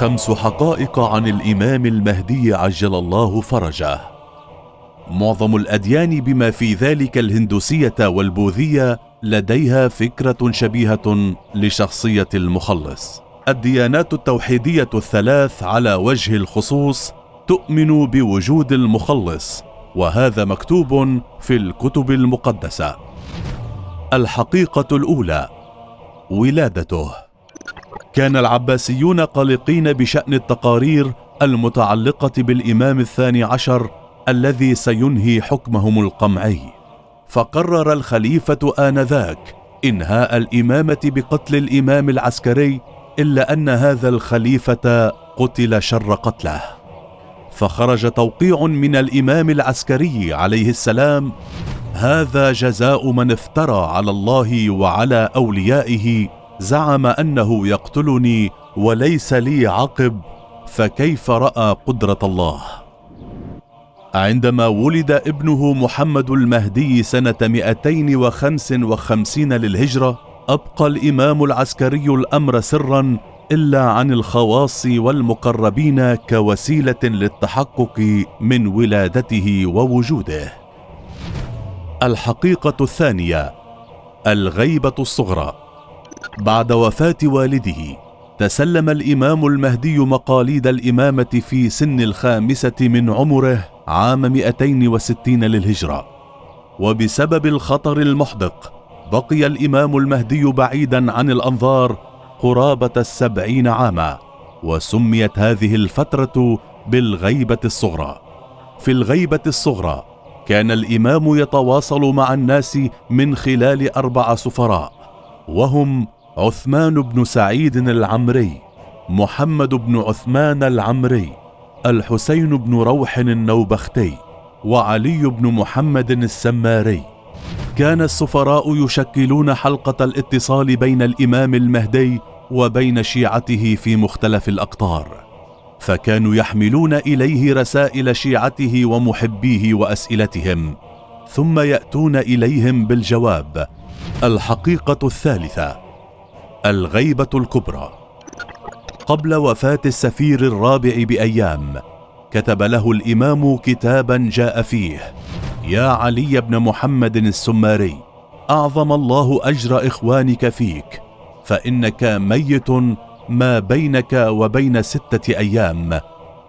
5 حقائق عن الإمام المهدي عجل الله فرجه. معظم الأديان بما في ذلك الهندوسية والبوذية لديها فكرة شبيهة لشخصية المخلص. الديانات التوحيدية الثلاث على وجه الخصوص تؤمن بوجود المخلص، وهذا مكتوب في الكتب المقدسة. الحقيقة الأولى: ولادته. كان العباسيون قلقين بشأن التقارير المتعلقة بالإمام الثاني عشر الذي سينهي حكمهم القمعي، فقرر الخليفة آنذاك إنهاء الإمامة بقتل الإمام العسكري، إلا أن هذا الخليفة قتل شر قتله. فخرج توقيع من الإمام العسكري عليه السلام: هذا جزاء من افترى على الله وعلى أوليائه، زعم أنه يقتلني وليس لي عقب، فكيف رأى قدرة الله؟ عندما ولد ابنه محمد المهدي سنة 255 للهجرة، أبقى الإمام العسكري الأمر سرا إلا عن الخواص والمقربين كوسيلة للتحقق من ولادته ووجوده. الحقيقة الثانية: الغيبة الصغرى. بعد وفاة والده تسلم الإمام المهدي مقاليد الإمامة في سن 5 من عمره عام 260 للهجرة، وبسبب الخطر المحدق بقي الإمام المهدي بعيدا عن الأنظار قرابة 70 عاما، وسميت هذه الفترة بالغيبة الصغرى. في الغيبة الصغرى كان الإمام يتواصل مع الناس من خلال 4 سفراء، وهم عثمان بن سعيد العمري، محمد بن عثمان العمري، الحسين بن روح النوبختي، وعلي بن محمد السماري. كان السفراء يشكلون حلقة الاتصال بين الإمام المهدي وبين شيعته في مختلف الأقطار، فكانوا يحملون إليه رسائل شيعته ومحبيه وأسئلتهم، ثم يأتون إليهم بالجواب. الحقيقة الثالثة: الغيبة الكبرى. قبل وفاة السفير الرابع بأيام كتب له الإمام كتابا جاء فيه: يا علي بن محمد السماري، أعظم الله أجر إخوانك فيك، فإنك ميت ما بينك وبين 6 أيام،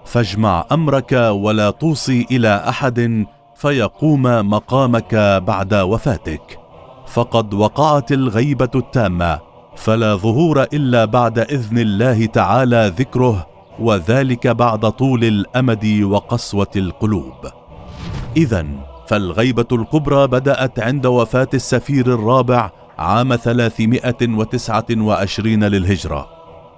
فاجمع أمرك ولا توصي إلى أحد فيقوم مقامك بعد وفاتك، فقد وقعت الغيبة التامة، فلا ظهور إلا بعد إذن الله تعالى ذكره، وذلك بعد طول الأمد وقسوة القلوب. إذن فالغيبة الكبرى بدأت عند وفاة السفير الرابع عام 329 للهجرة،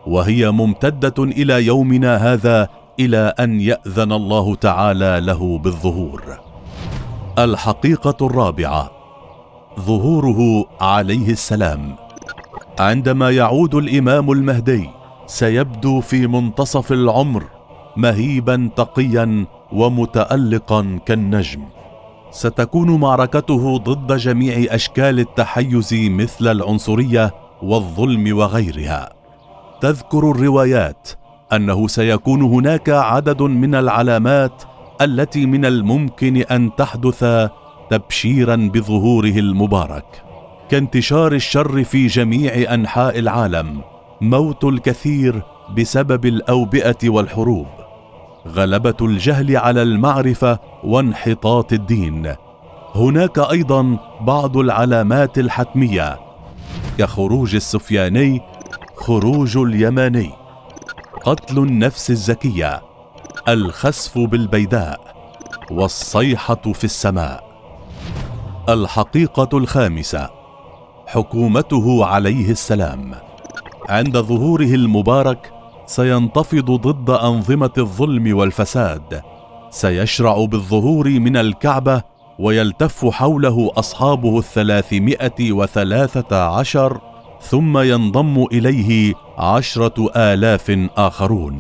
وهي ممتدة إلى يومنا هذا، إلى أن يأذن الله تعالى له بالظهور. الحقيقة الرابعة: ظهوره عليه السلام. عندما يعود الإمام المهدي سيبدو في منتصف العمر مهيبا تقيا ومتألقا كالنجم. ستكون معركته ضد جميع أشكال التحيز مثل العنصرية والظلم وغيرها. تذكر الروايات أنه سيكون هناك عدد من العلامات التي من الممكن أن تحدث تبشيرا بظهوره المبارك، كانتشار الشر في جميع أنحاء العالم، موت الكثير بسبب الأوبئة والحروب، غلبة الجهل على المعرفة وانحطاط الدين. هناك أيضا بعض العلامات الحتمية كخروج السفياني، خروج اليماني، قتل النفس الزكية، الخسف بالبيداء، والصيحة في السماء. الحقيقة الخامسة: حكومته عليه السلام. عند ظهوره المبارك سينتفض ضد أنظمة الظلم والفساد، سيشرع بالظهور من الكعبة، ويلتف حوله أصحابه 313، ثم ينضم إليه 10,000 آخرون.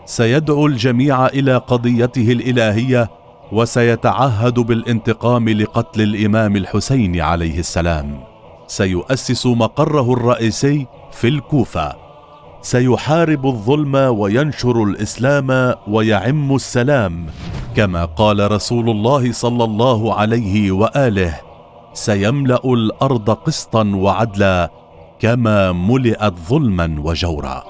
سيدعو الجميع إلى قضيته الإلهية، وسيتعهد بالانتقام لقتل الإمام الحسين عليه السلام. سيؤسس مقره الرئيسي في الكوفة، سيحارب الظلم وينشر الإسلام ويعم السلام، كما قال رسول الله صلى الله عليه وآله: سيملأ الأرض قسطا وعدلا كما ملئت ظلما وجورا.